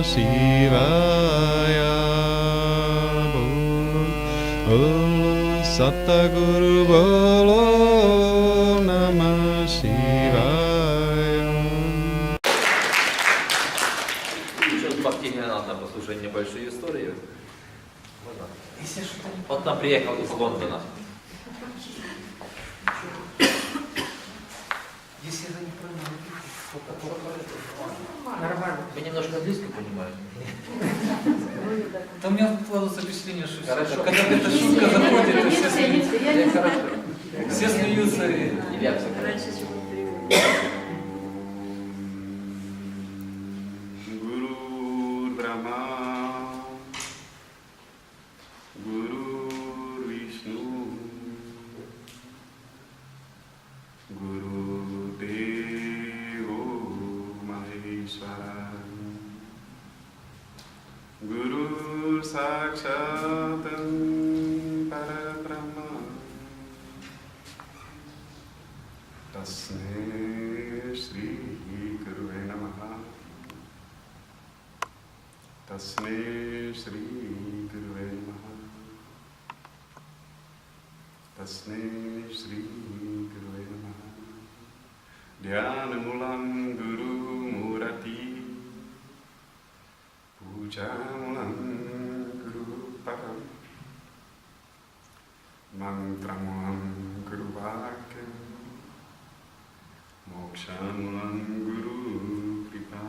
Shivaya. Bolo Satguru Bolo Namah Shivaya. Сейчас Бхактигянананда послушать небольшую историю. Вот он приехал из Лондона. Если это неправильно, нормально. Вы немножко английский понимаете? Да у меня складывается впечатление, что хорошо. Когда эта шутка заходит, то все смеются. Хорошо. Все смеются и... Илья, все хорошо. Tasmai Shri Gurave Namaha. Tasmai Shri Gurave Namaha. Dhyanamulam Guru Murati. Pujamulam Guru Param. Mantramulam Guru Vakam. Mokshamulam Guru Kripa.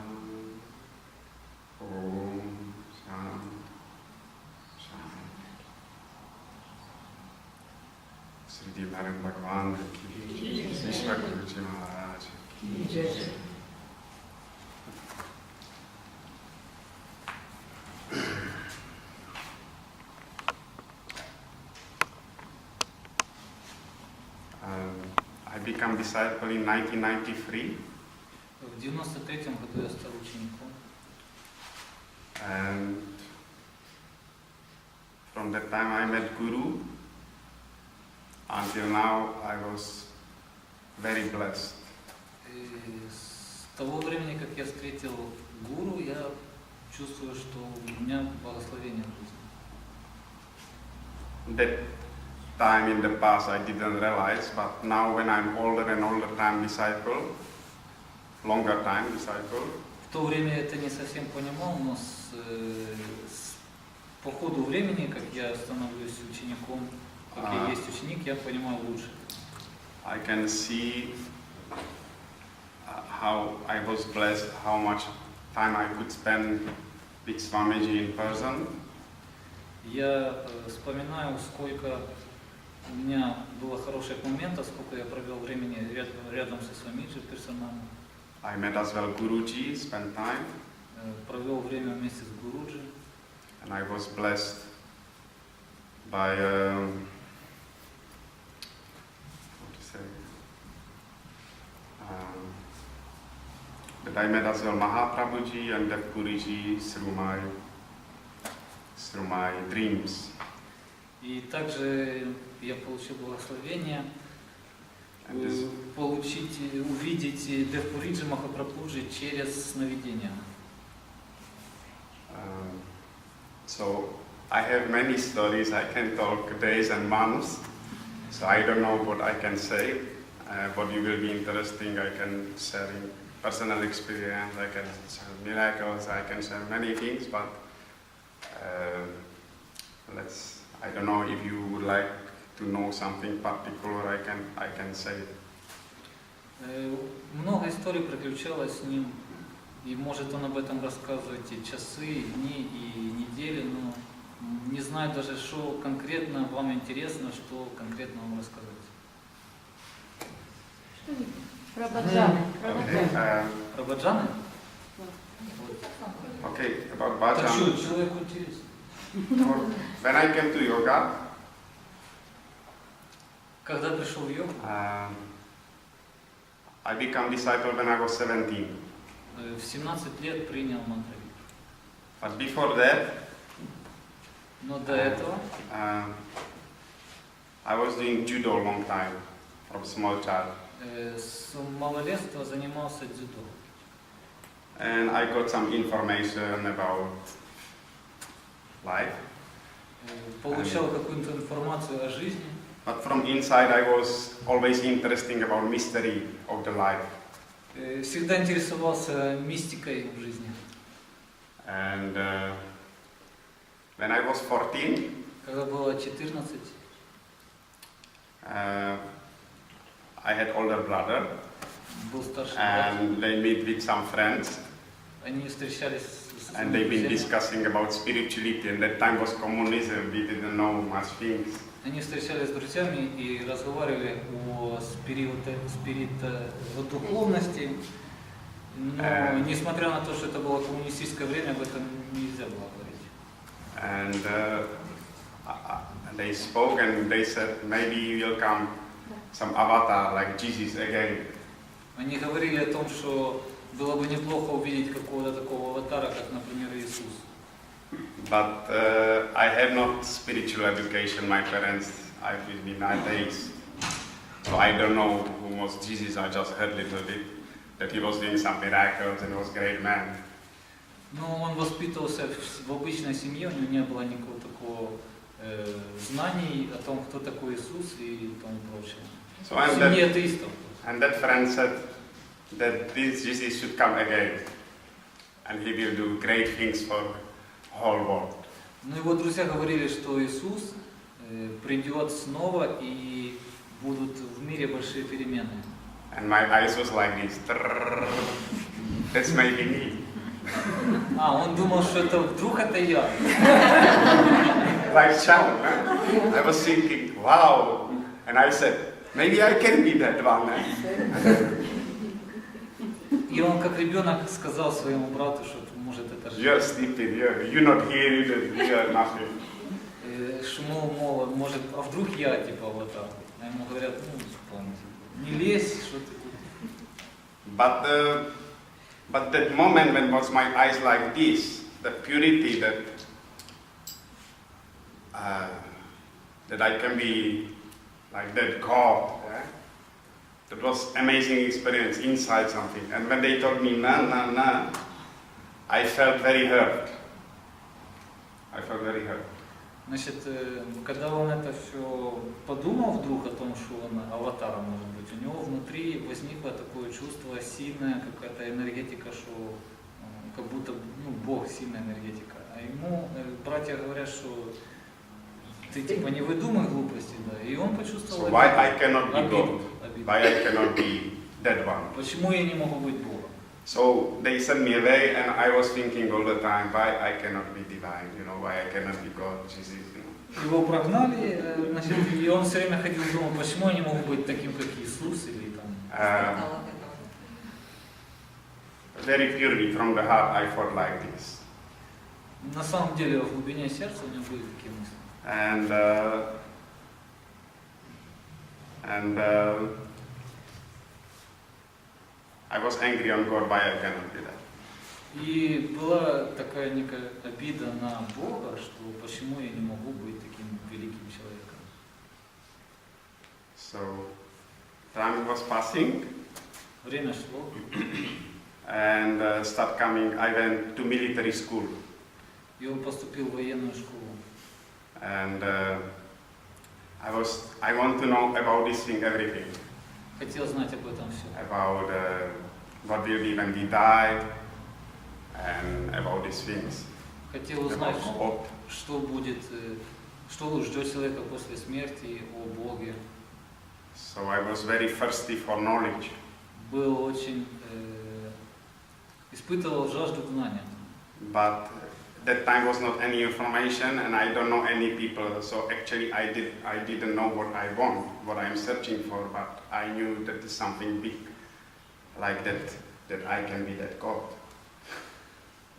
Om Shanti. Sri Narayana Bhagwan ki, Vishwa Guruji Maharaj ki. I became disciple in 1993. В 93-м году я стал учеником. And from that time I met Guru. Until now I was very blessed. И с того времени, как я встретил гуру, я чувствую, что у меня благословение в жизни. That time in the past I didn't realize, but now when I'm older and older time disciple, longer time disciple, В то время я это не совсем понимал, но по ходу времени, как я становлюсь учеником, как я есть ученик, я понимаю лучше. I can see how I was blessed, how much time I could spend with Swamiji in person. Я вспоминаю, сколько у меня было хороших моментов, сколько я провел времени рядом со Свамиджи персонально. I met as well Guruji, spent time. Провел время вместе с Гуруджи. And I was blessed by, that I met as well Mahaprabhuji and Dev Guriji through my dreams. И также я получил благословение увидеть Девпуриджи Махапрабхуджи через сновидения. So I have many stories. I can talk days and months. So I don't know what I can say, but it will be interesting. I can share personal experience. I can share miracles. I can share many things. But I don't know if you would like to know something particular. I can say. Много историй приключалось с ним, и может он об этом рассказывать и часы, и дни, и недели, но не знаю даже, что конкретно вам интересно, что конкретно вам рассказывать. Про баджаны. Про баджаны? Okay, about bhajan. Так что, человеку интересно. When I came to yoga, когда пришел в йогу, I became disciple when I was 17. в 17 лет принял мантру. But before that, но до этого I was doing judo a long time, from small child. С малолетства занимался дзюдо. and I got some information about life. Получал какую-то информацию о жизни. But from inside, I was always interested about mystery of the life. Всегда интересовался мистикой в жизни. And when I was 14, Когда было 14, I had older brother, был старший брат. and they meet with some friends, Они встречались с and своими they've been друзьями. discussing about spirituality. And that time was communism; we didn't know much things. Они встречались с друзьями и разговаривали о духовности, но несмотря на то, что это было коммунистическое время, об этом нельзя было говорить. And they spoke, and they said maybe will come some avatar like Jesus again. Они говорили о том, что было бы неплохо увидеть какого-то такого аватара, как, например, Иисус. But I had not spiritual education. My parents, I've been atheist, so I don't know who was Jesus. I just heard a little bit that he was doing some miracles and was a great man. Но он воспитывался в обычной семье, у него не было никакого такого знаний о том, кто такой Иисус и тому прочее. So В семье атеистов. and that friend said that this Jesus should come again, and he will do great things for the whole world. Но его друзья говорили, что Иисус придет снова и будут в мире большие перемены. And my eyes was like this. That's maybe me. Он думал, что это вдруг это я. Like child, huh? I was thinking, wow. And I said, maybe I can be that one. И он как ребенок сказал своему брату, что может это же. You're stupid, you're not here, you're nothing. Что, мол, может, а вдруг я типа аватар? А ему говорят, не лезь, что ты тут. But that moment when was my eyes like this, the purity that I can be like that God, that was amazing experience inside something. And when they told me no, I felt very hurt. I felt very hurt. Значит, когда он это все подумал вдруг о том, что он аватаром может быть, у него внутри возникло такое чувство, сильная какая-то энергетика, что как будто Бог, сильная энергетика. А ему братья говорят, что ты типа не выдумай глупости, да. И он почувствовал Why I cannot be обиду. God? Why I cannot be that one? Почему я не могу быть Богом? So they sent me away, and I was thinking all the time, why I cannot be divine, why I cannot be God, Jesus, Его прогнали, значит, и он все время ходил и думал, почему я не могу быть таким, как Иисус, или там. Very purely from the heart, I felt like this. На самом деле, в глубине сердца у него были такие мысли. And I was angry on God, why I cannot be that. И была такая некая обида на Бога, что почему я не могу быть таким великим человеком. So time was passing, Время шло, and start coming. I went to military school, и он поступил в военную школу. and I want to know about this thing, everything, Хотел знать об этом все. about what will be when we die, and about these things. Хотел узнать, About hope. что будет, что ждет человека после смерти, о Боге. So I was very thirsty for knowledge. Был очень, испытывал жажду знания. But that time was not any information, and I don't know any people. So actually, I didn't know what I want, what I'm searching for. But I knew that is something big, like that I can be that God.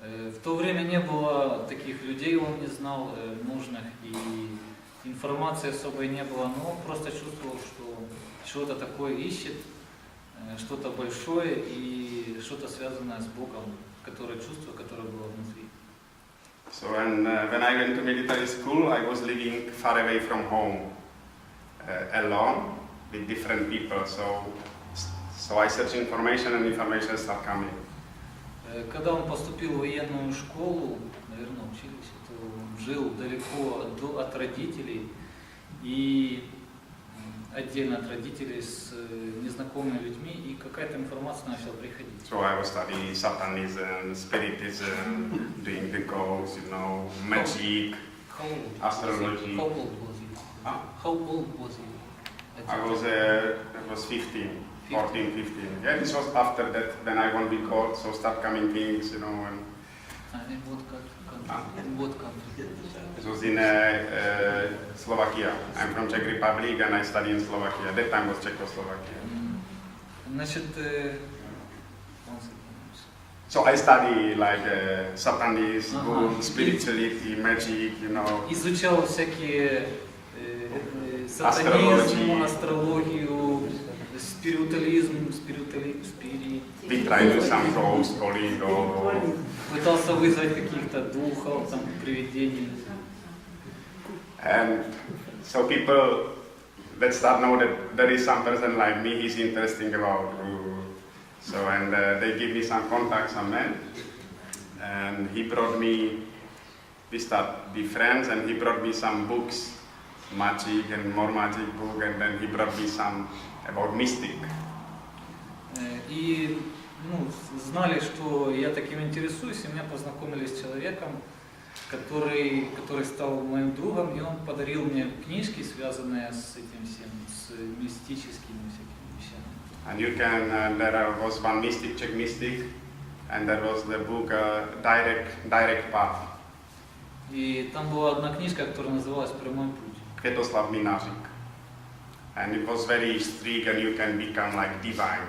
В то время не было таких людей, он не знал нужных, и информации особой не было, но он просто чувствовал, что что-то такое ищет, что-то большое и что-то связанное с Богом, которое чувство, которое было внутри. So when I went to military school, I was living far away from home, alone with different people. So I searched information, and information started coming. Когда он поступил в военную школу, наверное, училище, то он жил далеко от родителей и отдельно от родителей с незнакомыми людьми, и какая-то информация начала приходить. So I was studying Satanism, Spiritism, doing the ghosts, magic, astrology. How old was he? Huh? How old was he? I was 15, 14, 15. Yeah, this was after that when I won't be called, so start coming things, and In what country? In what country? it was in Slovakia. I'm from Czech Republic and I study in Slovakia. That time was Czechoslovakia. Значит, So I study like Satanism, Ага. spirituality, magic, изучал всякие сатанизм, астрологию, спиритуализм, we try to do some ghost calling or пытался вызвать каких-то духов, там, привидений. and so people that start know that there is some person like me, he's interesting about so and they give me some contacts, some men, and he brought me, we start be friends, and he brought me some books, magic and more magic book, and then he brought me some about mystic. И знали, что я таким интересуюсь, и меня познакомили с человеком, который стал моим другом, и он подарил мне книжки, связанные с этим всем, с мистическими всякими вещами. And you can, there was one mystic, Czech mystic, and there was the book Direct Path. И там была одна книжка, которая называлась «Прямой путь». Květoslav Minařík. And it was very strict, and you can become like divine.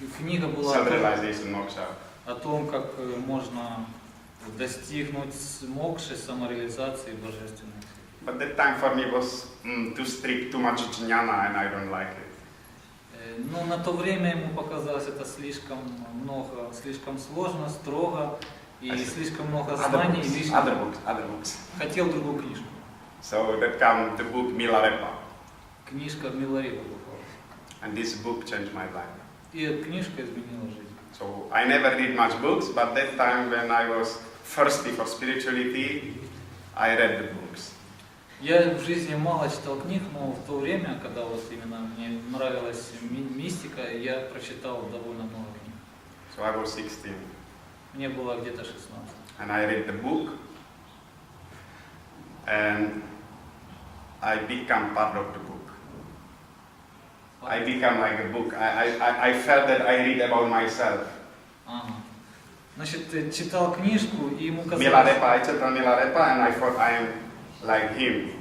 И книга была Self-realization moksha. о том, как можно достигнуть мокши, самореализации божественной. But that time for me was too strict, too much jnana, and I don't like it. Но на то время ему показалось это слишком много, слишком сложно, строго и слишком много знаний. Other books. Хотел другую книжку. So that came the book Milarepa. Книжка Миларепа попалась. And this book changed my life. И эта книжка изменила жизнь. So I never read much books, but that time when I was thirsty for spirituality, I read the books. Я в жизни мало читал книг, но в то время, когда вот именно мне нравилась мистика, я прочитал довольно много книг. So I was 16. Мне было где-то 16. And I read the book, and I become part of the book. I become like a book. I felt that I read about myself. Ага. Значит, читал книжку, и ему казалось... Milarepa, I читал Milarepa, and I thought I am like him.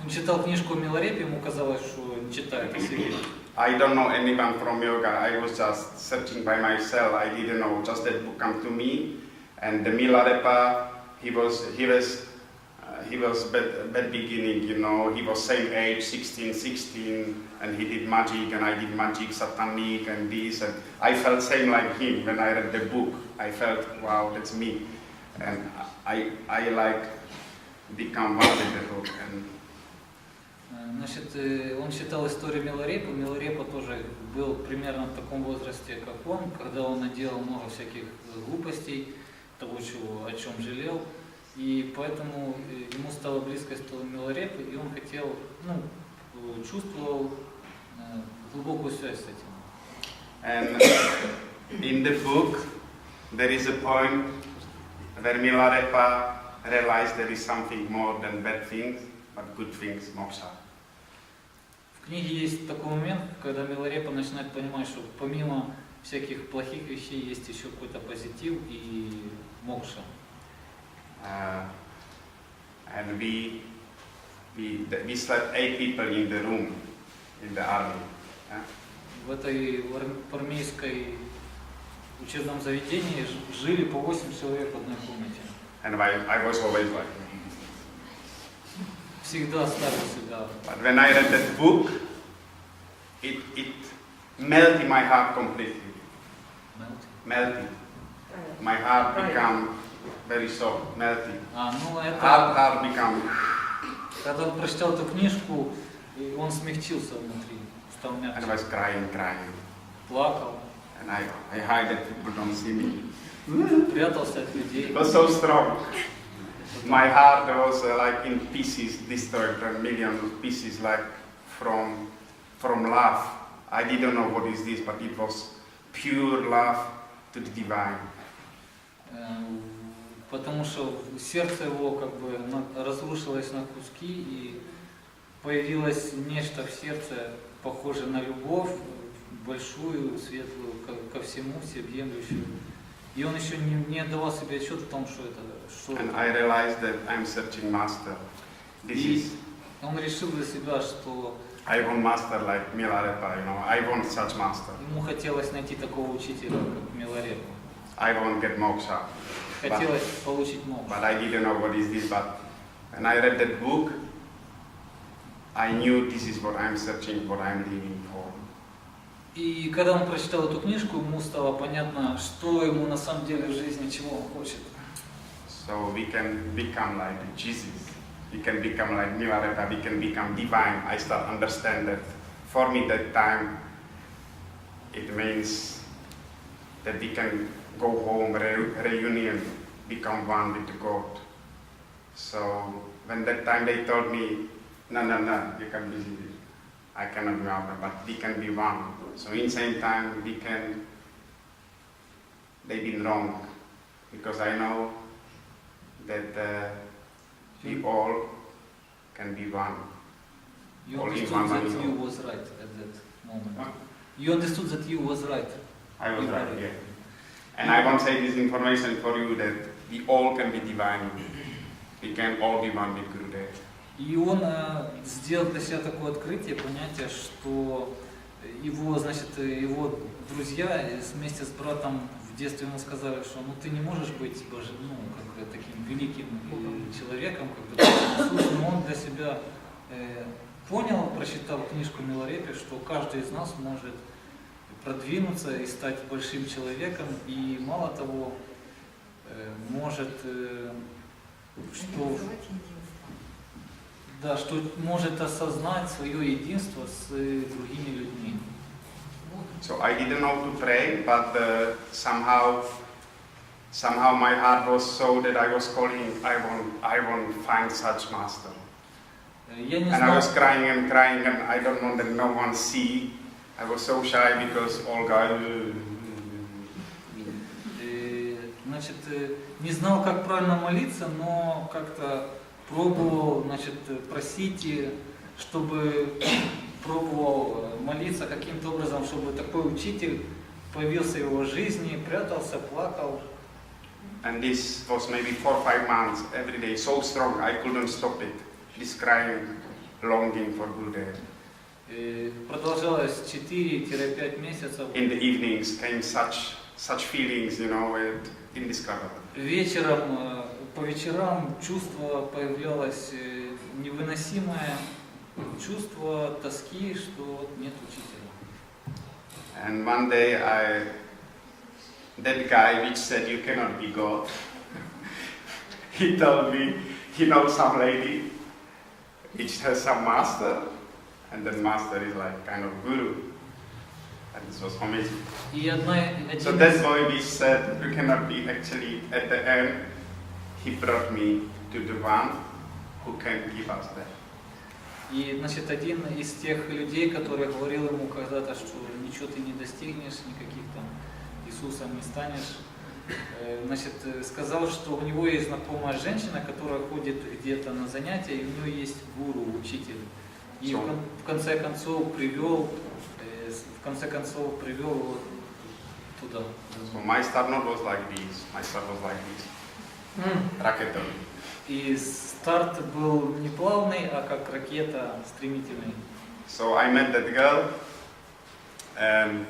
Он читал книжку о Миларепе, ему казалось, что он читает о себе. I don't know anyone from yoga. I was just searching by myself. I didn't know. Just that book come to me, and the Milarepa, he was bad beginning. He was same age, 16, and he did magic, and I did magic, satanic, and this, and I felt same like him when I read the book. I felt, wow, that's me, and I like become one with the book. And Значит, он читал историю Миларепы. Миларепа тоже был примерно в таком возрасте, как он, когда он наделал много всяких глупостей, того, о чем жалел. И поэтому ему стало близко история Миларепы, и он хотел, чувствовал глубокую связь с этим. And in the book, there is a point where Milarepa realized there is something more than bad things, but good things, moksha. В книге есть такой момент, когда Миларепа начинает понимать, что помимо всяких плохих вещей есть еще какой-то позитив и мокша. And we slept 8 people in the room in the army. В этой армейской учебном заведении жили по 8 человек в одной комнате. And I was always like. Всегда ставил себя. But when I read that book, it melted my heart completely. Melted. My heart became very soft, melted. Heart become. Когда он прочитал эту книжку, он смягчился внутри, стал мягче. And I was crying. Плакал. and I hide that people don't see me. Прятался от людей. It was so strong. My heart was like in pieces, destroyed, a million pieces, like from love. I didn't know what is this, but it was pure love to the divine. Потому что сердце его как бы разрушилось на куски, и появилось нечто в сердце, похожее на любовь, большую, светлую, ко всему, всеобъемлющую. И он еще не отдавал себе отчет в том, что это... And I realized that I'm searching master. И он решил для себя, что... I want master like Milarepa, I want such master. Ему хотелось найти такого учителя, как Миларепа. I want get moksha. Хотелось получить мокшу. But I didn't know what is this, but when I read that book, I knew this is what I'm searching, what I'm living for. И когда он прочитал эту книжку, ему стало понятно, что ему на самом деле в жизни, чего он хочет. So we can become like Jesus. We can become like Milarepa. We can become divine. I start understand that. For me, that time, it means that we can go home, reunion, become one with God. So when that time they told me, no, you can be, I cannot be out, but we can be one. So in same time they've been wrong, because I know that we all can be one. You All in understood one that body. you was right at that moment. Huh? You understood that you was right. I was right, yeah. And I want to say this information for you that we all can be divine. We can all be one with Gurudev. И он сделал для себя такое открытие, понятие, что его, значит, его друзья вместе с братом в детстве ему сказали, что ну ты не можешь быть как бы таким великим человеком, как бы, но он для себя понял, прочитал книжку Миларепи, что каждый из нас может продвинуться и стать большим человеком, и мало того, может, что может осознать свое единство с другими людьми. So I didn't know to pray, but somehow my heart was so that I was calling, I want find such master. Я не And I знал, was crying, and I don't know that no one see. I was so shy because all guys. значит, не знал, как правильно молиться, но как-то пробовал, значит, просить, чтобы пробовал молиться каким-то образом, чтобы такой учитель появился в его жизни, прятался, плакал. And this was maybe 4 or 5 months every day, so strong I couldn't stop it. This crying, longing for Gurudev. Продолжалось 4-5 месяцев. In the evenings came such feelings, indescribable. Вечером, по вечерам чувство появлялось невыносимое чувство тоски, что нет учителя. And one day that guy which said you cannot be God, he told me he knows some lady which has some master, and that master is like kind of guru. And this was amazing. So that boy which said you cannot be, actually at the end he brought me to the one who can give us that. И, значит, один из тех людей, который говорил ему когда-то, что ничего ты не достигнешь, никаких там Иисусом не станешь, значит, сказал, что у него есть знакомая женщина, которая ходит где-то на занятия, и у нее есть гуру, учитель. И в конце концов привел его туда. So my start not was like this. My start was like this. Ракета. И старт был не плавный, а как ракета, стремительный. So I met that girl, and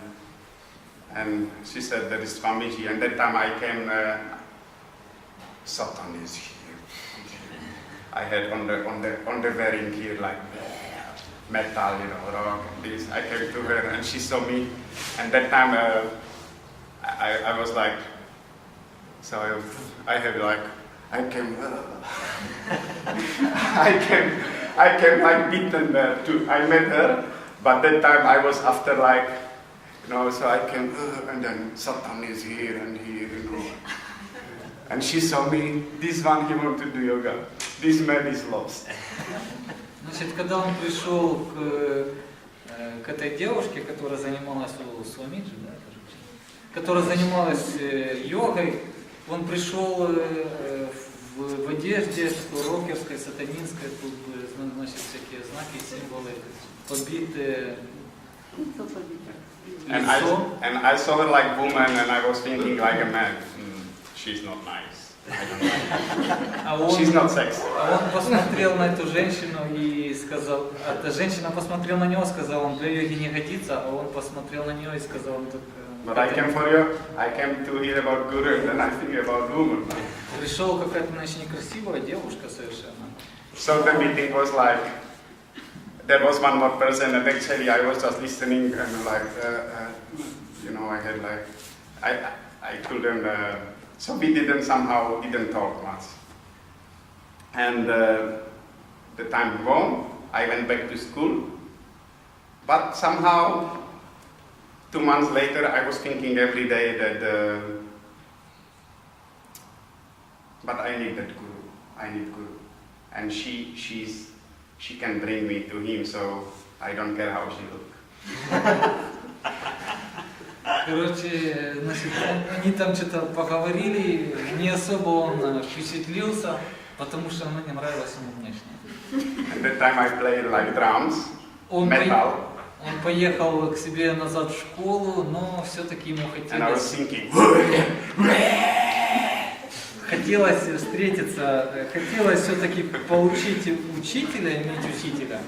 she said there is Swamiji, and that time I came, Satan is here. I had on the wearing here like metal, rock, this. I came to her and she saw me, and that time I was like, so I have like, I came like beaten too. I met her, but that time I was after like No, so I came, and then Satan is here and here, you know. And she saw me, this one he want to do yoga. This man is lost. Значит, когда он пришел к этой девушке, которая занималась у своём, да, которая занималась йогой, он пришел в одежде рокерской, сатанинской, тут, значит, всякие знаки, символы, побитые. And I saw her like woman, and I was thinking like a man. She's not nice. I don't like her. She's not sexy. А он посмотрел на эту женщину и сказал, эта женщина посмотрела на него, сказала, он для йоги не годится, а он посмотрел на нее и сказал, он так. But I came to hear about Guru, and then I think about woman. Пришел какая-то, значит, некрасивая девушка совершенно. So the meeting was like, there was one more person, and actually I was just listening and like, you know, I had like, I couldn't, so we didn't talk much. And the time gone, I went back to school, but somehow 2 months later I was thinking every day that, but I need that Guru, I need Guru. And she can bring me to him, so I don't care how she looks. Короче, значит, они там что-то поговорили, не особо он впечатлился, потому что она не нравилась ему внешне. At that time I played like drums, metal. Он поехал к себе назад в школу, но все-таки ему хотелось встретиться, хотелось все-таки получить учителя, иметь учителя.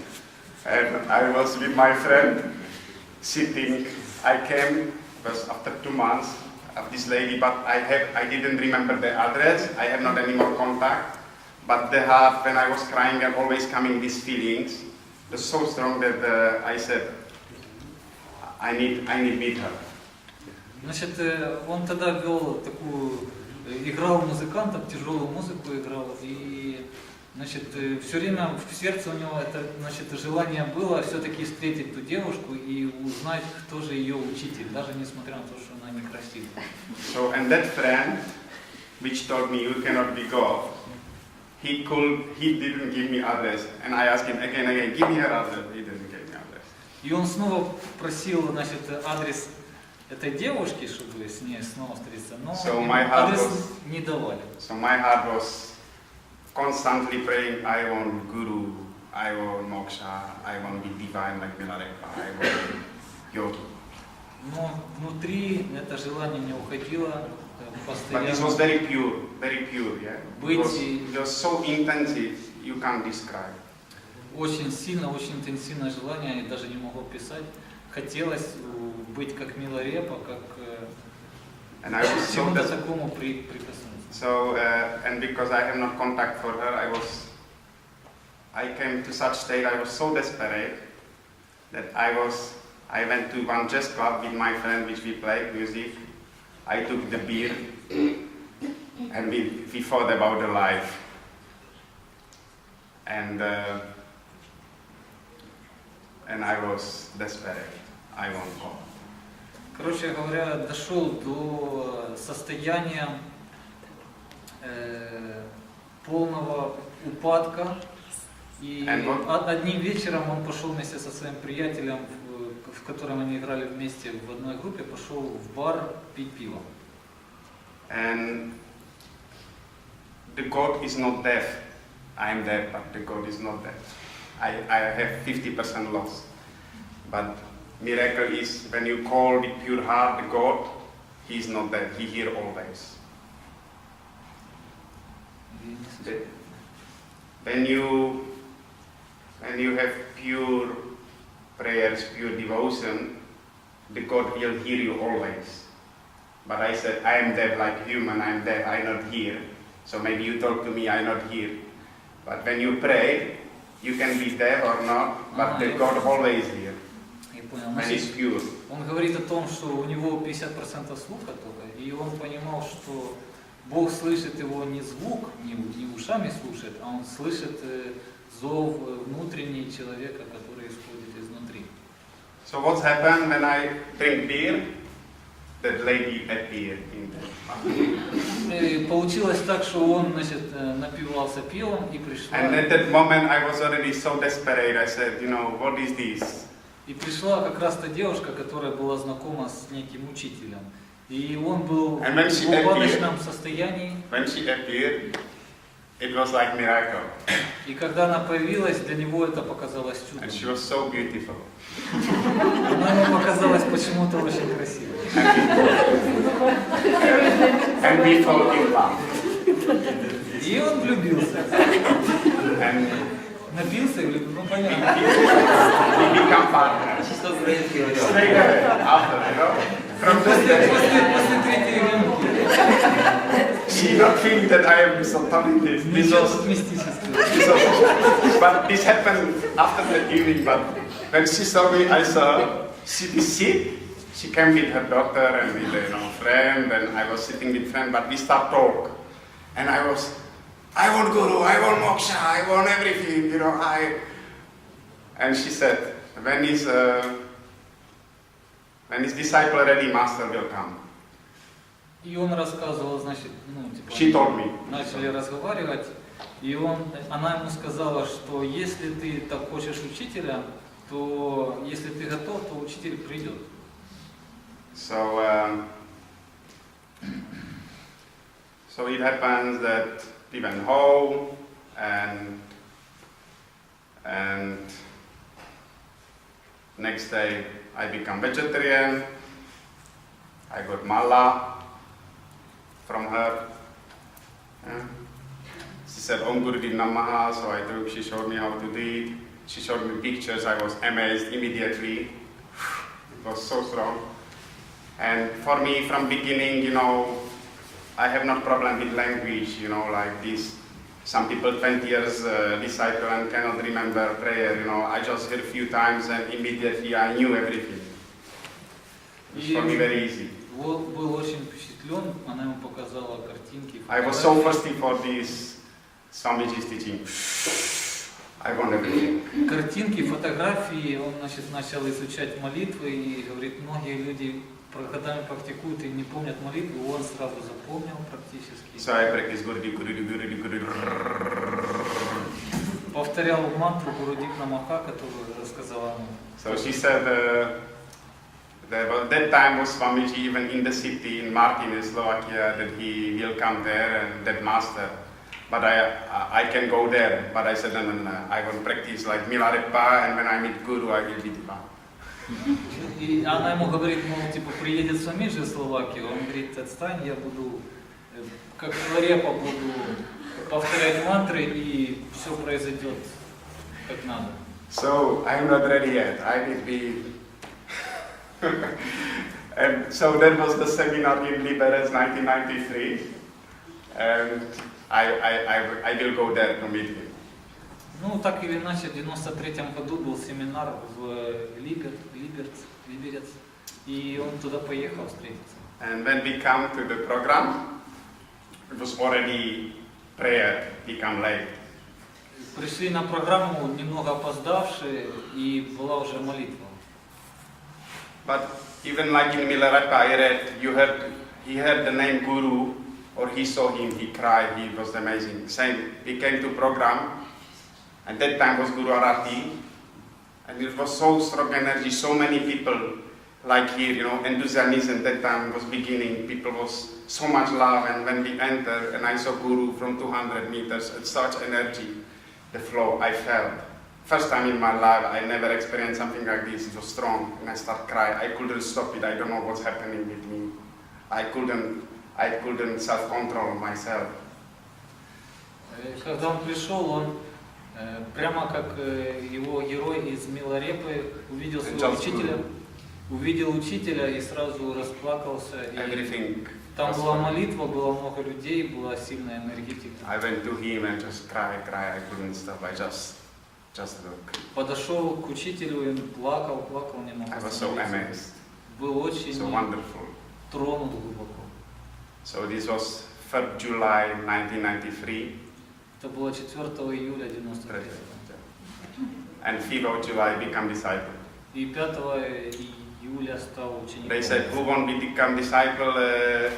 And I was with my friend sitting. I came was after 2 months of this lady, but I didn't remember the address. I have not any more contact. But the heart, when I was crying, and always coming these feelings, was so strong that I said, I need meet her. Значит, он тогда вел такую, играл музыкантом, тяжелую музыку играл, и, значит, все время в сердце у него это, значит, желание было все-таки встретить ту девушку и узнать, кто же ее учитель, даже несмотря на то, что она некрасивая. So, and that friend, which told me you cannot be God, he didn't give me address, and I asked him again, give me her address. He didn't give me address. И он снова просил, значит, адрес этой девушки, чтобы с ней снова встретиться, но адрес не давали. So my heart was constantly praying, I want Guru, I want moksha, I want be divine like Milarepa, I want yogi. Но внутри это желание не уходило постоянно. But this was very pure, yeah? It was so intensive, you can't describe. Очень сильно, очень интенсивное желание, я даже не могу описать. Хотелось быть как Миларепа, как к чему-то такому прикоснуться. So, and because I have not contact for her, I came to such state, I was so desperate that I went to one jazz club with my friend, which we played music. I took the beer, and we thought about the life. And I was desperate. I won't go. Короче говоря, дошел до состояния полного упадка. И одним вечером он пошел вместе со своим приятелем, в котором они играли вместе в одной группе, пошел в бар пить пиво. And the God is not deaf. I am deaf, but the God is not deaf. I have 50% loss. But miracle is when you call with pure heart the God, He is not deaf. He hears always. When you have pure prayers, pure devotion, the God will hear you always. But I said, I am deaf like human, I am deaf, I not hear. So maybe you talk to me, I not hear. But when you pray, you can be deaf or not, but the God always hear. And it's pure. Он говорит о том, что у него 50% слуха только, и он понимал, что Бог слышит его не звук, не ушами слушает, а он слышит зов внутренний человека, который исходит изнутри. So what's happened when I drink beer? That lady appeared in there. И получилось так, что он, значит, напивался пивом и пришла. And at that moment I was already so desperate. I said, what is this? И пришла как раз та девушка, которая была знакома с неким учителем. И он был в упадочном состоянии. When she appeared, it was like miracle. И когда она появилась, для него это показалось чудом. And she was so beautiful. Она ему показалась почему-то очень красивой. And we fell in love. И он влюбился. And Напился и влюбился, ну понятно. we become partners. Что границы говорят? Straight away, after, From this day, После третьей рюмки. she not feeling that I am Satanic. This was, but this happened after the evening. But when she saw me, I saw she is sick. She came with her doctor and with a friend, and I was sitting with friend. But we start talk, and I want Guru, I want moksha, I want everything, And she said, when his disciple ready, master will come. И он рассказывал, значит, She told me. начали разговаривать, и она ему сказала, что если ты так хочешь учителя, то если ты готов, то учитель придет. So it happens that we went home and next day I become vegetarian. I got mala from her. She said Om Guru Di Namaha, so I took, she showed me how to do it. She showed me pictures, I was amazed immediately. It was so strong. And for me, from beginning, I have no problem with language, like this. Some people 20 years disciple and cannot remember prayer, I just heard a few times and immediately I knew everything. It's for me very easy. Был очень впечатлен, она ему показала картинки. I was so thirsty for this Swamiji's teaching. I want everything. Картинки, фотографии, он, значит, начал изучать молитвы и говорит, многие люди годами практикуют и не помнят молитву, он сразу запомнил практически. So I practice Guru Guru. Повторял мантру Гурудик Намаха, которую рассказала ему. So she said that time was Swamiji even in the city in Martin, Slovakia, that he will come there and that master. But I can go there. But I said, no. I will practice like Milarepa, and when I meet Guru, I will be Diva. И она ему говорит, приедет Свамиджи в Словакию, он говорит, отстань, я буду, как Миларепа, буду повторять мантры, и все произойдет как надо. So I'm not ready yet. I will be. And so that was the seminar in Liberec 1993, and I will go there to meet him. Ну, так или иначе, в 93-м году был семинар в Liberec, и он туда поехал встретиться. And when we come to the program, it was already prayer, become late. Пришли на программу немного опоздавшие, и была уже молитва. But even like in Milarepa, I read, he heard the name Guru, or he saw him, he cried, he was amazing. Same, he came to program, and that time was Guru Arati, and it was so strong energy, so many people, like here, enthusiasm that time was beginning, people was so much love, and when we entered, and I saw Guru from 200 meters, it's such energy, the flow, I felt. First time in my life, I never experienced something like this, it was strong, and I started crying, I couldn't stop it, I don't know what's happening with me, I couldn't self-control myself. Когда он пришел, он прямо как его герой из Миларепы увидел своего учителя и сразу расплакался. И там была молитва, было много людей, была сильная энергетика. I went to him and just cry, I couldn't stop, I just look. Подошел к учителю и плакал, не мог. I was so amazed. Был очень so wonderful. Тронут глубоко. So this was 3rd July 1993. Это было 4 июля 93. And 5th of July become disciple. И 5 июля стал учеником. They said, who won't become disciple,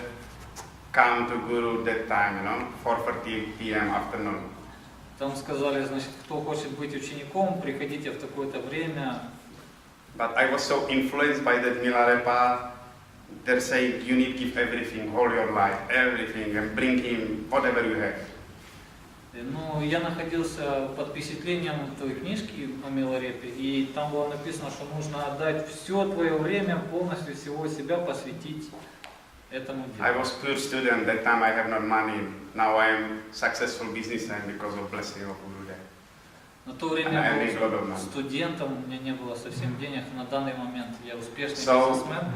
come to Guru that time, 4:30 p.m. afternoon. Там сказали, значит, кто хочет быть учеником, приходите в такое-то время. But I was so influenced by that Milarepa. They're saying you need to give everything, all your life, everything, and bring him whatever you have. Ну, я находился под впечатлением той книжки о Миларепе, и там было написано, что нужно отдать все твое время, полностью всего себя посвятить этому I делу. was poor student, that time I have no money. Now I am successful businessman because of blessing of Guru. На то время I я need a lot of был money. студентом, у меня не было совсем денег, на данный момент я успешный So, бизнесмен.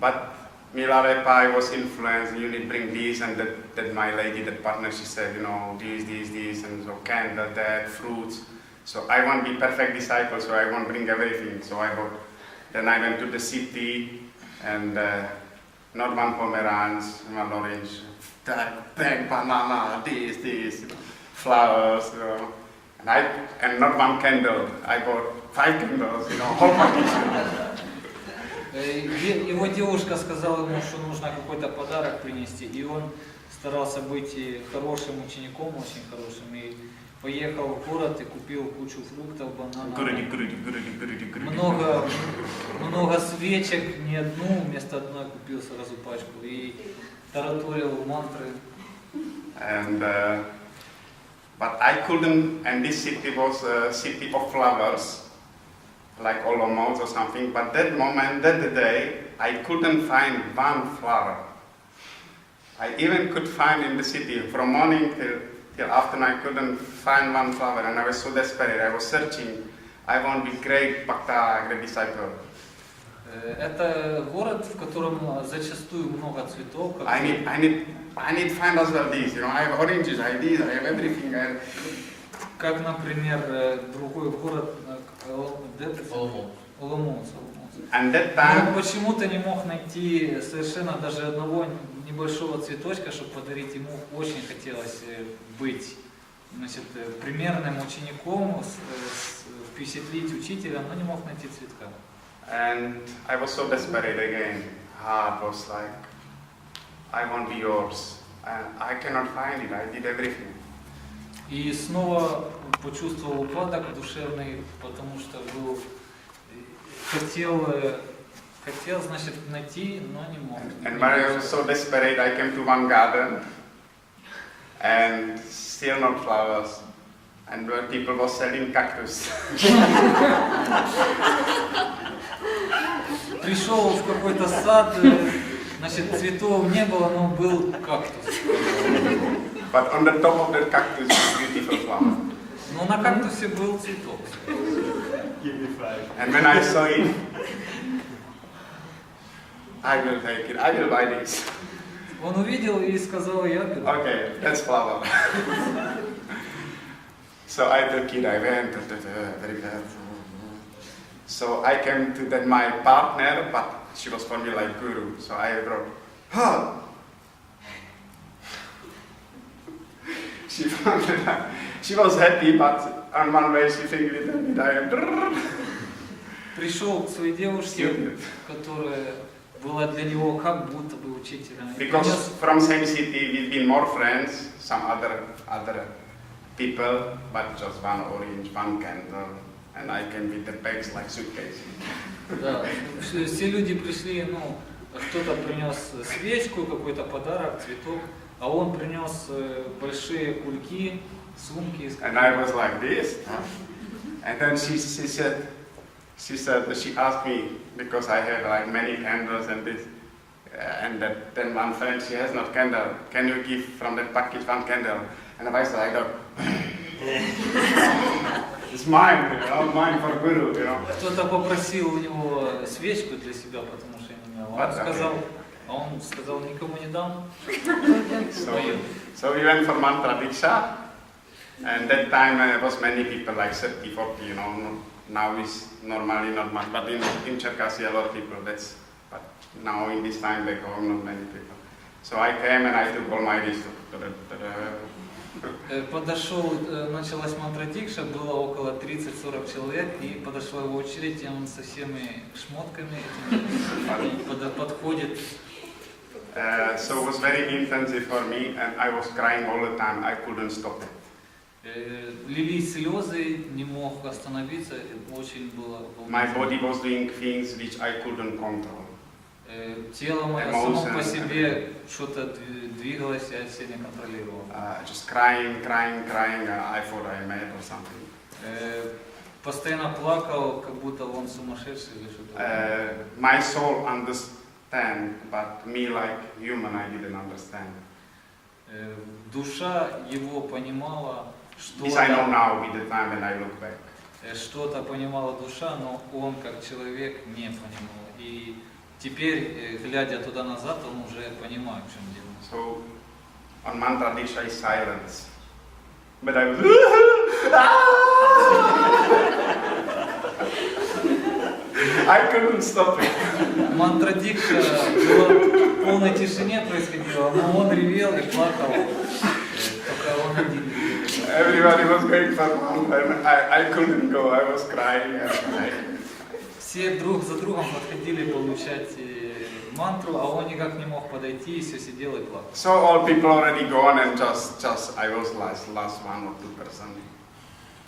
But Milarepa, I was influenced, you need to bring this, and that my lady, that partner, she said, this, and so candle, that, fruits. So I want to be perfect disciple, so I want to bring everything. So I bought, then I went to the city, and not one pomeranz, one orange, bag banana, this, flowers, and not one candle. I bought 5 candles, whole package. Его девушка сказала ему, что нужно какой-то подарок принести, и он старался быть хорошим учеником, очень хорошим, и поехал в город и купил кучу фруктов, бананов, много свечек, не одну, вместо одной купил сразу пачку, и тараторил мантры. But I couldn't, and this city was a city of flowers, like Olomouc or something, but that moment, that day, I couldn't find one flower. I even could find in the city, from morning till afternoon, I couldn't find one flower, and I was so desperate. I was searching. I want to be great bhakta, great disciple. Это город, в котором зачастую много цветов. I need find as well this, I have oranges, I have everything. Как, например, другой город, Оломouc. And that time, Но почему-то не мог найти совершенно даже одного небольшого цветочка, чтобы подарить ему. Очень хотелось быть, значит, примерным учеником, впечатлить учителя, но не мог найти цветка. and I was so desperate again. Heart was like, I want to be yours, and I cannot find it. I did everything. И снова почувствовал упадок душевный, потому что хотел, значит, найти, но не мог. And when I was so desperate, I came to one garden, and still no flowers, and where people were selling cactus. Пришел в какой-то сад, значит, цветов не было, но был кактус. But on the top of that cactus was a beautiful flower. Но на кактусе был цветок. And when I saw it, I will take it. I will buy this. Он увидел и сказал, я беру. Okay, that's flower. So I took it. I went. Very bad. So I came to then my partner, but she was for me like guru. So I brought her. She was happy, but on one way she thinking that I am. Пришел к своей девушке, которая была для него как будто бы учителем. Because from same city we've been more friends, some other people, but just one orange, one candle, and I came with the bags like suitcase. Да, все люди пришли, кто-то принес свечку, какой-то подарок, цветок, а он принес большие кульки, сумки. And I was like this, and then she asked me, because I had like many candles and this, and then one friend, she has not candle, can you give from that package one candle? And I was like, it's mine, mine for Guru, Кто-то попросил у него свечку для себя, потому что я не имел. Он сказал, никому не дам. So we went for mantra diksha, and that time there was many people, like 30, 40, now is normally not much, but in Cherkasy a lot of people, but now in this time back home not many people. So I came and I took all my risk. Подошел, началась мантра Дикша, было около 30-40 человек, и подошла его очередь, и он со всеми шмотками этими подходит. So it was very intensive for me, and I was crying all the time. I couldn't stop it. Лились слезы, не мог остановиться, очень было My волнительно. body was doing things which I couldn't control. Тело мое само по себе что-то двигалось, я все не контролировал. Just crying. I thought I mad or something. Постоянно плакал, как будто он сумасшедший или что-то. My soul understand, but me like human, I didn't understand. Душа его понимала, This I know now with the time when I look back. что-то понимала душа, но он как человек не понимал. И теперь, глядя туда назад, он уже понимает, в чем дело. So on mantra diksha is silence, but I was I couldn't stop it. Мантра Дикша была в полной тишине происходила, но он ревел и плакал. Только он один. Everybody was going for mantra, and I couldn't go. I was crying and crying. Все друг за другом подходили получать мантру, а он никак не мог подойти и все сидел и плакал. So all people already gone, and just I was last 1 or 2%.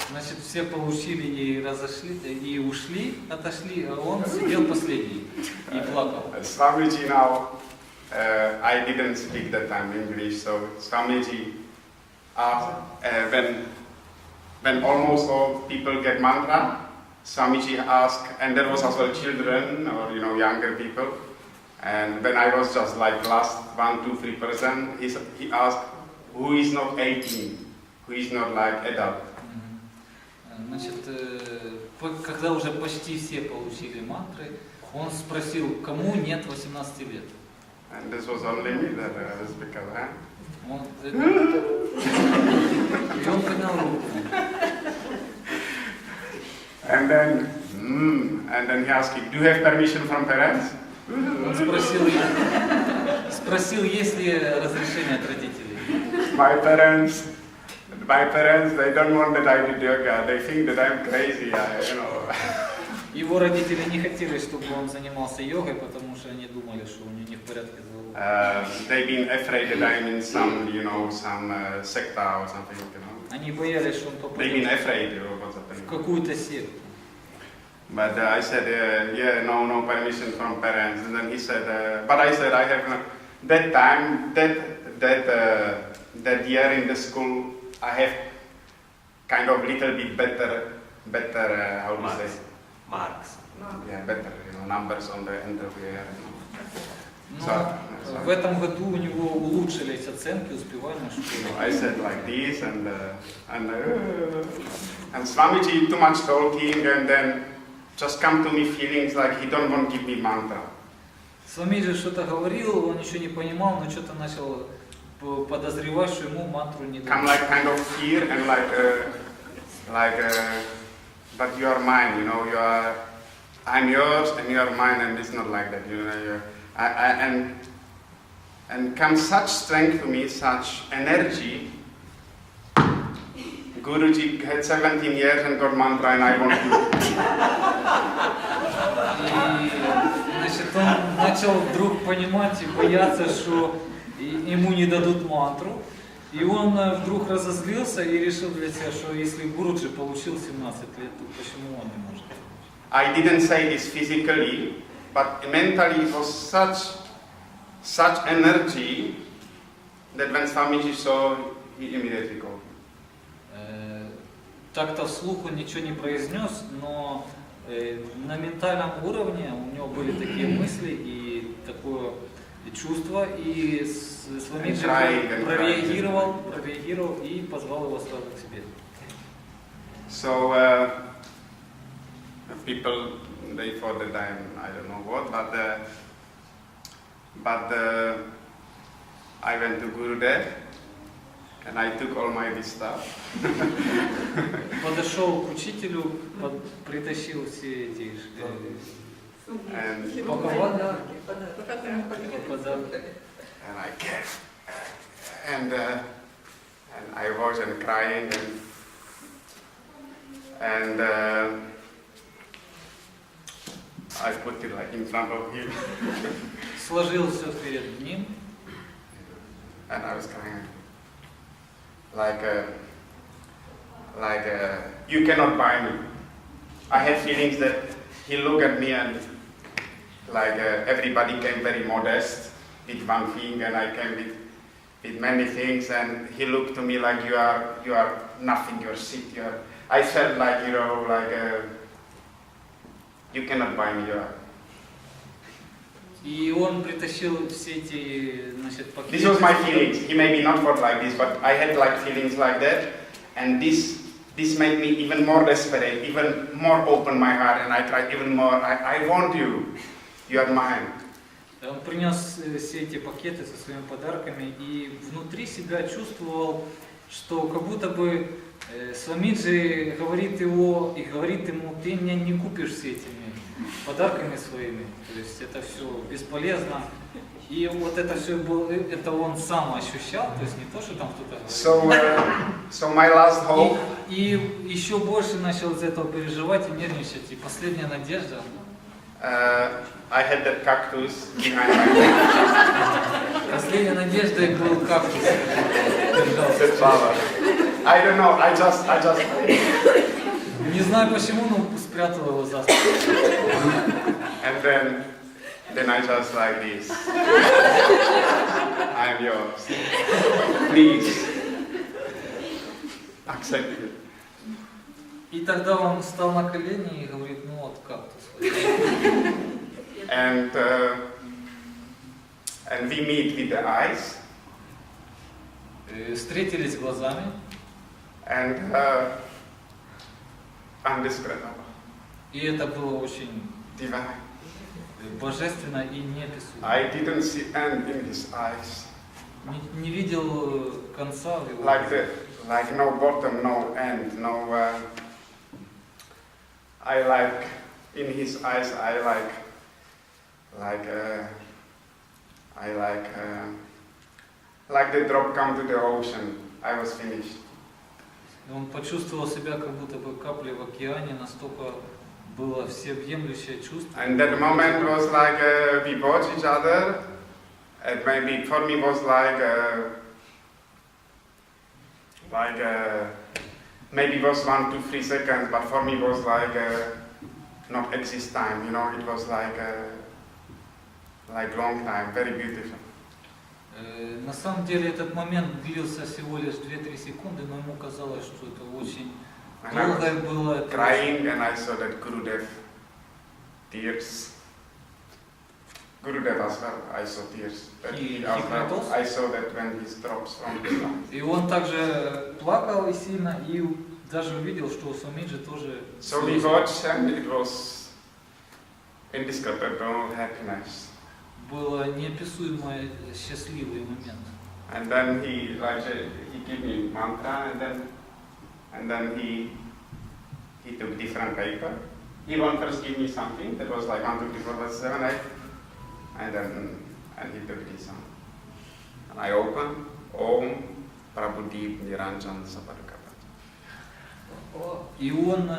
Значит, все получили и разошли, и ушли, отошли, а он сидел последний и плакал. Swamiji now, I didn't speak that time English, so Swamiji when almost all people get mantra, Swamiji asked, and there was also children or younger people, and when I was just like last 1, 2, 3%, he asked, who is not 18, who is not like adult. Значит, когда уже почти все получили мантры, он спросил, кому нет 18 лет. And this was only me that was because, И он поднял руку. And then he asked, do you have permission from parents? Он спросил, есть ли разрешение от родителей. My parents, they don't want that I do yoga. They think that I'm crazy, Его родители не хотели, чтобы он занимался йогой, потому что они думали, что у него не в порядке с головой. They've been afraid that I'm in some, some secta or something, Они боялись, что он They've попадет been afraid of what's в happening. какую-то секту. But I said, yeah, no permission from parents. And then he said, but I said, I have that time, that year in the school, I have kind of little bit better, how do you say? Маркс. Yeah, better, numbers on the underwear. Но в этом году у него улучшились оценки, успеваемой школы. I said like this, and Swamiji too much talking, and then just come to me feelings like he don't want to give me mantra. Свамиджи что-то говорил, он еще не понимал, но что-то начал подозревать, что ему мантру не Come дадут. like kind of fear and but you are mine, I'm yours and you are mine, and it's not like that, and comes such strength to me, such energy. Guruji had 17 years and got mantra, and I want to. И, значит, он начал вдруг понимать и бояться, что ему не дадут мантру. И он вдруг разозлился и решил для себя, что если Гуруджи получил 17 лет, то почему он не может? I didn't say this physically, but mentally it was such energy that when Swamiji saw, he immediately called. Так-то вслух он ничего не произнес, но на ментальном уровне у него были такие мысли и такое чувство, и Свамиджи прореагировал и позвал его сразу к себе. So people, they thought that I don't know what, but I went to Gurudev and I took all my this stuff. Подошел к учителю, притащил все эти подарки. And I came, And I wasn't crying, and I put it like in front of him, Сложил все перед ним, and I was crying. Like you cannot buy me. I have feelings that he looked at me and like everybody came very modest with one thing, and I came with many things, and he looked to me like you are nothing, you're shit, I felt like, you cannot buy me, you are. и он притащил все эти, значит, This was пакеты. my feelings. He maybe not thought like this, but I had like feelings like that, and this made me even more desperate, even more open my heart, and I tried even more. I want you. You are mine. Он принес все эти пакеты со своими подарками и внутри себя чувствовал, что как будто бы Свамиджи говорит ему, ты меня не купишь все этими подарками своими, то есть это все бесполезно. И вот это все было, это он сам ощущал, то есть не то, что там кто-то говорил. So my last hope. И еще больше начал из этого переживать и нервничать. И последняя надежда. I had that cactus behind my back. Последняя надежда был кактус. That flower. I don't know. I just. Не знаю почему, но спрятал его за спину. And then I just like this. I'm yours. Please accept it. И тогда он встал на колени и говорит, ну вот кактус. And we meet with the eyes. Встретились глазами. And undescribable. И это было очень Divine. божественно и неописуемо. I didn't see end in his eyes. Не видел конца в его Like no bottom, no end, no. I like in his eyes. I like the drop come to the ocean. I was finished. Он почувствовал себя как будто бы каплей в океане, настолько было всеобъемлющее чувство. And that moment was like we watch each other. And maybe for me was maybe it was 1, 2, 3 seconds, but for me it was like not exist time. You know, it was like long time, very beautiful. На самом деле этот момент длился всего лишь 2-3 секунды, но ему казалось, что это очень долгое было. Crying, and I saw that Gurudev tears. Gurudev as well, I saw tears. I saw that when he drops from the sky. И он также плакал и сильно, и даже увидел, что у Свамиджи тоже. So we watched, and it was indescribable happiness. Было неописуемый счастливый момент. And then he gave me mantra, and then he took different paper. He won't first give me something that was like 1, 2, 3, 4, 5, 7, 8, and he took this one. And I opened Om Prabhudeep Niranjan Sapadakapa. И он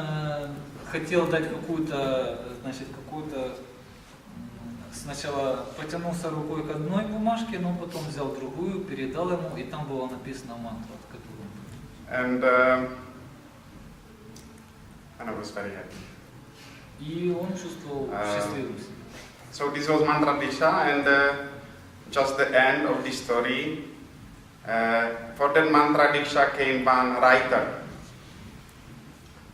хотел дать какую-то, сначала потянулся рукой к одной бумажке, но потом взял другую, передал ему, и там была написана мантра, от которой. And I was very happy. И он чувствовал счастливым себя. So this was mantra diksha, and just the end of this story. For that mantra diksha came one writer.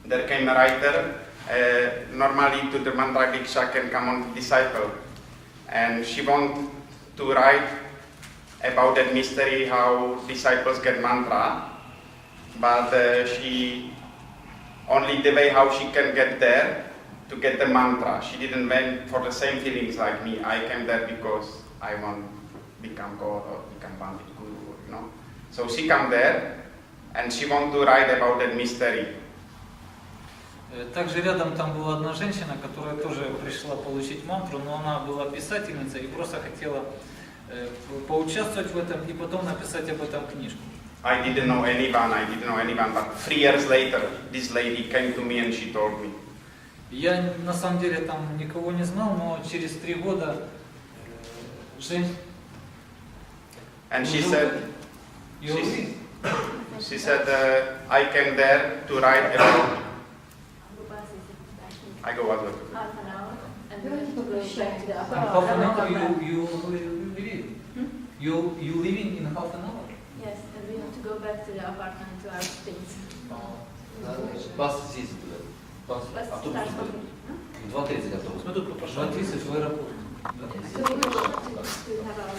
There came a writer. Normally to the mantra diksha can come on disciple. And she wanted to write about that mystery, how disciples get mantra, but she only the way how she can get there to get the mantra. She didn't went for the same feelings like me. I came there because I want to become God or become Pandit Guru, you know. So she come there and she want to write about that mystery. Также рядом там была одна женщина, которая тоже пришла получить мантру, но она была писательницей и просто хотела поучаствовать в этом и потом написать об этом книжку. I didn't know anyone, but 3 years later, this lady came to me and she told me. Я на самом деле там никого не знал, но через 3 года And she said, I came there to write about. I go what? Half an hour, and then to go back to the And half an hour apartment. you living in half an hour? Yes, and we have to go back to the apartment to our things. Бас здесь туда. Бас, But автобус start туда. from- 2:30 автобус. Мы тут пошли. 2:30 в аэропорт. So we go to have our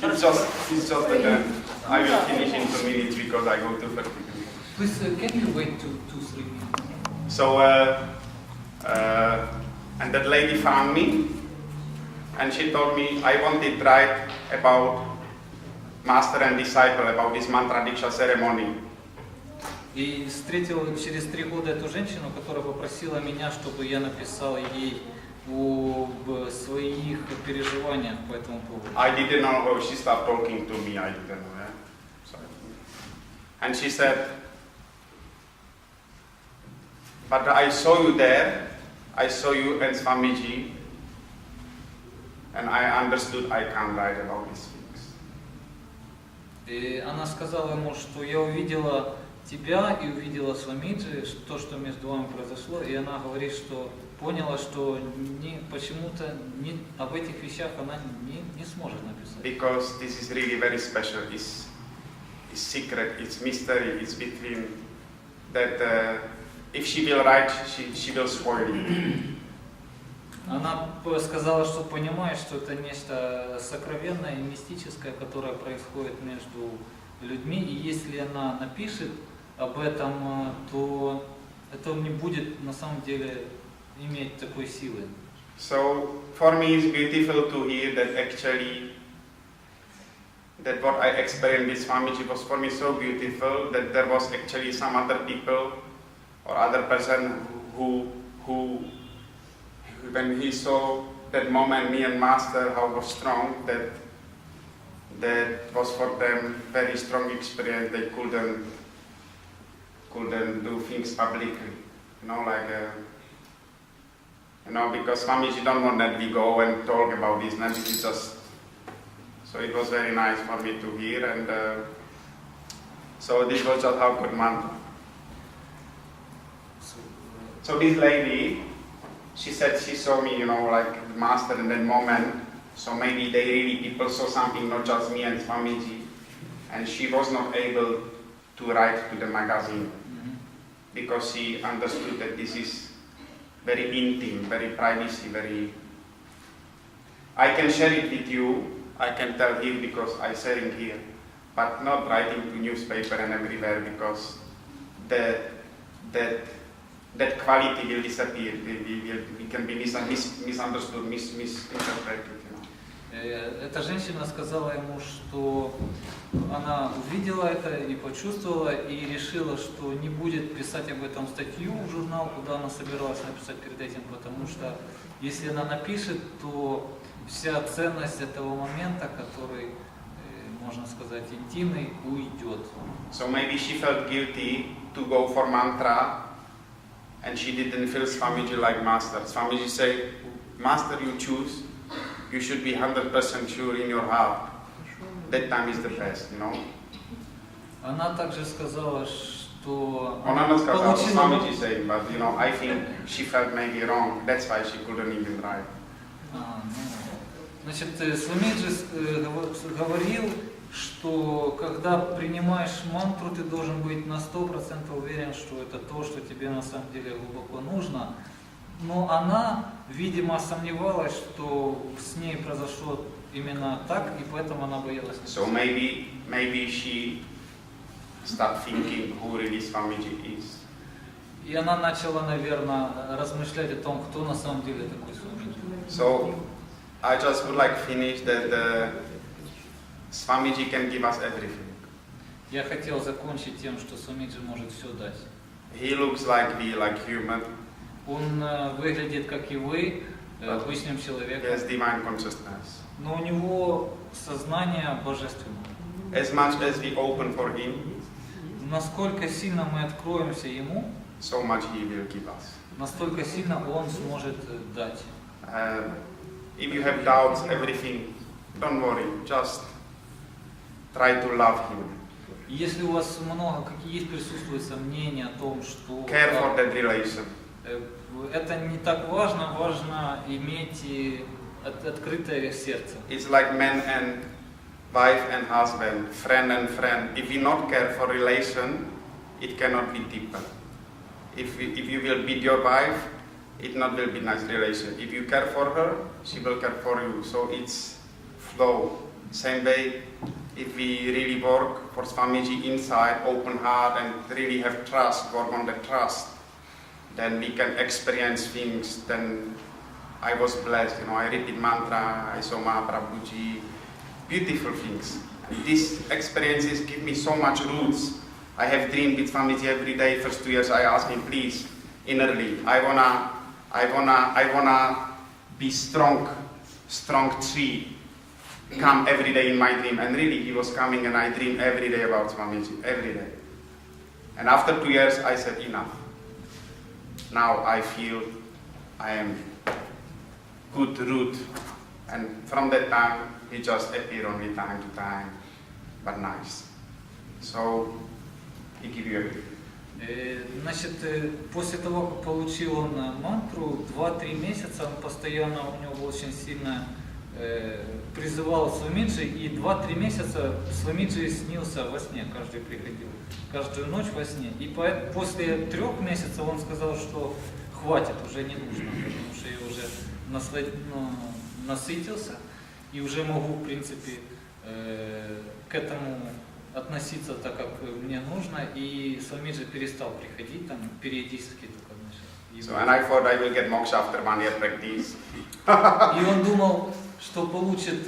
It's just that I will finish in 2 minutes because I go to 30 minutes. Please, can you wait 2-3 minutes? So, and that lady found me, and she told me I wanted to write about master and disciple, about this mantra diksha ceremony. И встретил через 3 года эту женщину, которая попросила меня, чтобы я написал ей об своих переживаниях по этому поводу. I didn't know how she started talking to me. I didn't know. Yeah? Sorry. And she said, "But I saw you there. I saw you and Swamiji, and I understood I can't write about these things." И она сказала ему, что я увидела тебя и увидела Свамиджи, то, что между вами произошло, и она говорит, что поняла, что почему-то об этих вещах она не сможет написать. Because this is really very special. It's secret. It's mystery. It's between that. If she will write, she will spoil it. Она сказала, что понимает, что это нечто сокровенное и мистическое, которое происходит между людьми, и если она напишет об этом, то это не будет на самом деле иметь такой силы. So for me it's beautiful to hear that actually that what I experienced with Swamiji was for me so beautiful that there was actually some other people or other person who when he saw that moment, me and Master, how was strong, that was for them very strong experience. They couldn't do things publicly, because Swamiji don't want that we go and talk about this. And this is just so it was very nice for me to hear, and so this was just how good mantra. So this lady, she said she saw me, like Master in that moment. So maybe people saw something, not just me and Swamiji, and she was not able to write to the magazine because she understood that this is very intimate, very privacy, very. I can share it with you. I can tell here because I sharing here, but not writing to newspaper and everywhere because that quality will disappear. We can be misunderstood, misinterpreted. Эта женщина сказала ему, что она увидела это и почувствовала, и решила, что не будет писать об этом статью в журнал, куда она собиралась написать перед этим, потому что если она напишет, то вся ценность этого момента, который, можно сказать, интимный, уйдет. So maybe she felt guilty to go for mantra, and she didn't feel Swamiji like Master. Swamiji said, "Master, you choose. You should be 100% sure in your heart. That time is the best, Она также сказала, что Она не сказала, Swamiji said, but I think she felt maybe wrong. That's why she couldn't even write. Значит, Свамиджи говорил, что когда принимаешь мантру, ты должен быть на 100% уверен, что это то, что тебе на самом деле глубоко нужно. Но она, видимо, сомневалась, что с ней произошло именно так, и поэтому она боялась. So maybe she started thinking who really Swamiji is. И она начала, наверное, размышлять о том, кто на самом деле такой Свамиджи. So I just would like to finish that Swamiji can give us everything. Я хотел закончить тем, что Свамиджи может все дать. He looks like we, like human. Он выглядит, как и вы, обычным He человеком, has divine consciousness. но у него сознание божественное. as much as we open for Him, насколько сильно мы откроемся Ему, so much He will give us. настолько сильно Он сможет дать. If you have doubts, everything, don't worry, just try to love Him. Если у вас много, какие есть присутствуют сомнения о том, что Care for that relation. это не так важно, важно иметь открытое сердце. It's like man and wife and husband, friend and friend. If we not care for relation, it cannot be deeper. If you will beat your wife, it not will be nice relation. If you care for her, she will care for you. So it's flow. Same way, if we really work for Swamiji inside, open heart and really have trust, work on the trust, then we can experience things. Then I was blessed, I repeat mantra, I saw Mahaprabhuji, beautiful things. And these experiences give me so much roots. I have dreamed with Swamiji every day. First 2 years I asked him, please, innerly, I wanna be strong tree. Come every day in my dream, and really he was coming and I dream every day about Swamiji, every day. And after 2 years I said enough. Now I feel I am good root, and from that time he just appeared only time to time, but nice. So he give you everything. Значит, после того, как получил он мантру, 2-3 месяца он постоянно, у него было очень сильно призывал Свамиджи, и 2-3 месяца Свамиджи снился во сне, каждый приходил, каждую ночь во сне. И после 3 месяцев он сказал, что хватит, уже не нужно, потому что я уже насытился, и уже могу, в принципе, к этому относиться так, как мне нужно, и Свамиджи перестал приходить, там, периодически только начал. So, and I thought I will get moksha after 1 year practice. И он думал, что получит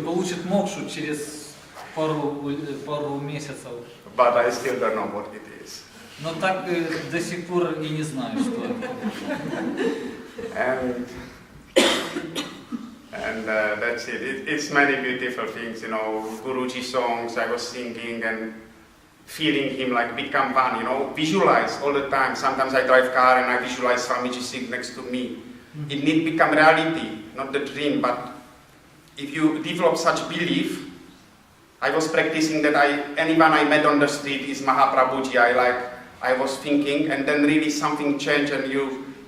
получит мокшу через пару месяцев. But I still don't know what it is. Но так до сих пор и не знаю, что это. And that's it. It's many beautiful things, Guruji songs I was singing and feeling him like become one, visualize all the time. Sometimes I drive car and I visualize Swamiji sitting next to me. It need become reality, not the dream, but if you develop such belief, I was practicing that anyone I met on the street is Mahaprabhuji. I was thinking, and then really something changed, and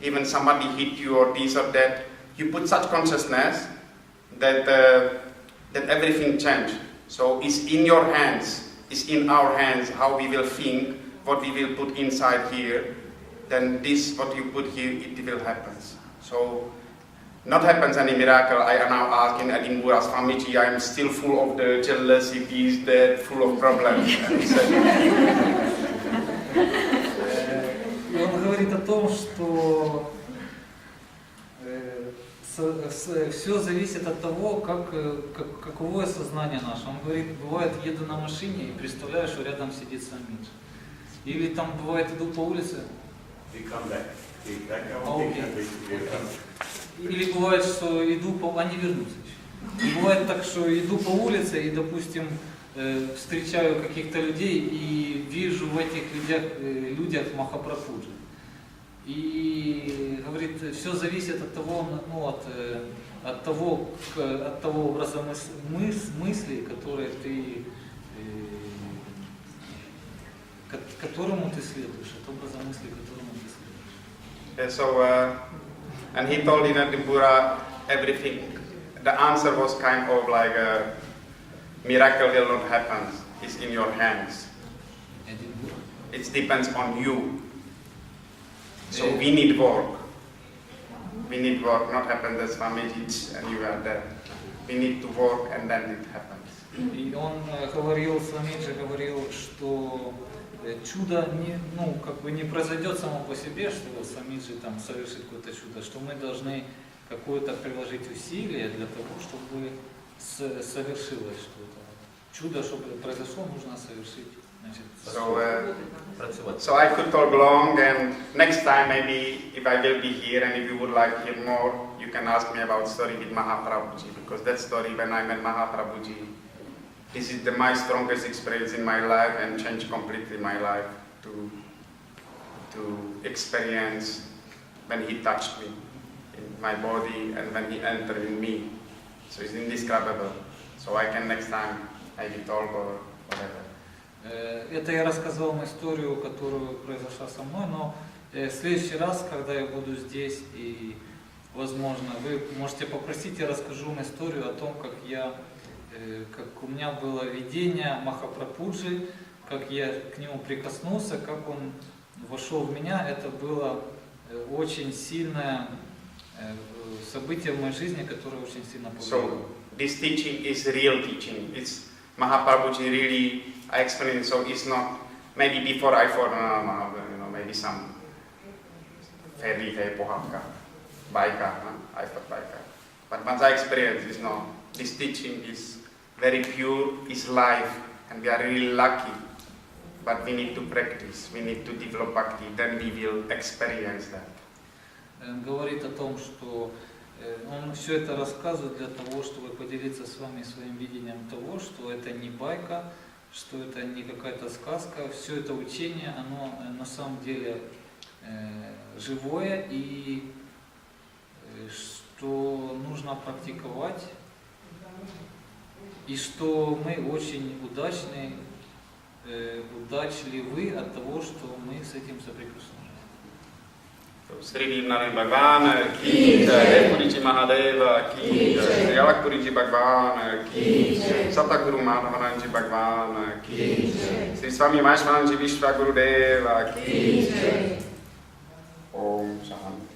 even somebody hit you or this or that. You put such consciousness that everything changed. So it's in your hands, it's in our hands how we will think, what we will put inside here. Then this, what you put here, it will happen. So, not happens any miracle. I am now asking Edinburgh, Swamiji, I am still full of the jealousy, this, that, full of problems. И он говорит о том, что все зависит от того, каково сознание наше. Он говорит, бывает, еду на машине и представляю, что рядом сидит Свамиджи. Или там бывает, иду по улице. Или бывает, что они вернутся еще. И бывает так, что иду по улице и, допустим, встречаю каких-то людей и вижу в этих людях Махапрабхуджи. И говорит, все зависит от того, от того образа мысли, которому ты следуешь, от образа мысли, которому ты следуешь. Yeah, so, and he told in Edinburgh everything. The answer was kind of like a miracle will not happen. It's in your hands. It depends on you. So we need work. We need work, not happen as Swamiji and you are there. We need to work and then it happens. И он Свамиджи говорил, что чудо не произойдет само по себе, что Свамиджи там совершит какое-то чудо, что мы должны какое-то приложить усилие для того, чтобы совершилось что-то. Чудо, чтобы произошло, нужно совершить. So I could talk long, and next time maybe if I will be here and if you would like to hear more, you can ask me about story with Mahaprabhuji, because that story when I met Mahaprabhuji, this is my strongest experience in my life and changed completely my life to experience when he touched me in my body and when he entered in me. So it's indescribable. So I can next time maybe talk or whatever. Это я рассказал вам историю, которая произошла со мной, но в следующий раз, когда я буду здесь, и, возможно, вы можете попросить, я расскажу вам историю о том, как у меня было видение Махапрабхуджи, как я к нему прикоснулся, как он вошел в меня. Это было очень сильное событие в моей жизни, которое очень сильно повлияло. So this teaching is real teaching. It's Mahaprabhuji really. I explained, so it's not maybe before I thought, maybe some fairy tale pohaka, baika, I thought baika. But once I experienced, it's not. This teaching is very pure, is life, and we are really lucky. But we need to practice, we need to develop bhakti, then we will experience that. Он говорит о том, что он все это рассказывает для того, чтобы поделиться с вами своим видением того, что это не байка, что это не какая-то сказка, все это учение, оно на самом деле живое, и что нужно практиковать, и что мы очень удачливы от того, что мы с этим соприкоснулись. Sri Narayana Bhagavan ki jai, Puriji Mahadeva ki jai, Sri Alakpuriji Bhagavan ki jai, Sataguru Madhavananji Bhagavan ki jai, Sri Swami Vaishvananji Vishwagurudeva ki jai. Om Shanti.